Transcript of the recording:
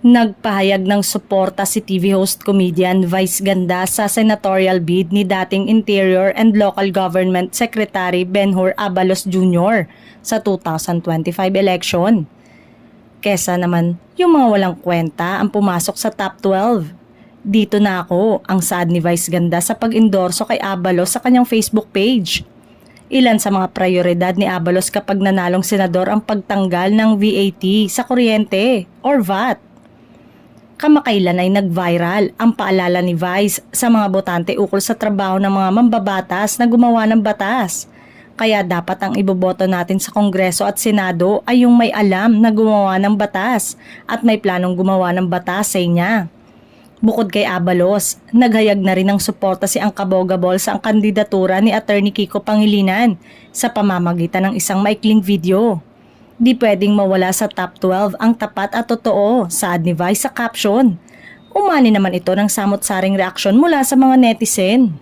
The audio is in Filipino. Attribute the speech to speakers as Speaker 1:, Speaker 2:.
Speaker 1: Nagpahayag ng suporta si TV host comedian Vice Ganda sa senatorial bid ni dating Interior and Local Government Secretary Benhur Abalos Jr. sa 2025 election. Kesa naman yung mga walang kwenta ang pumasok sa top 12. Dito na ako ang saad ni Vice Ganda sa pag-endorso kay Abalos sa kanyang Facebook page. Ilan sa mga prioridad ni Abalos kapag nanalong senador ang pagtanggal ng VAT sa kuryente or VAT. Kamakailan ay nag-viral ang paalala ni Vice sa mga botante ukol sa trabaho ng mga mambabatas na gumawa ng batas. Kaya dapat ang iboboto natin sa Kongreso at Senado ay yung may alam na gumawa ng batas at may planong gumawa ng batas sa niya. Bukod kay Abalos, naghayag na rin ng suporta si Angkabogabol sa kandidatura ni Attorney Kiko Pangilinan sa pamamagitan ng isang maikling video. Di pwedeng mawala sa top 12 ang tapat at totoo, saad ni Vice sa caption. Umani naman ito ng samot-saring reaksyon mula sa mga netizen.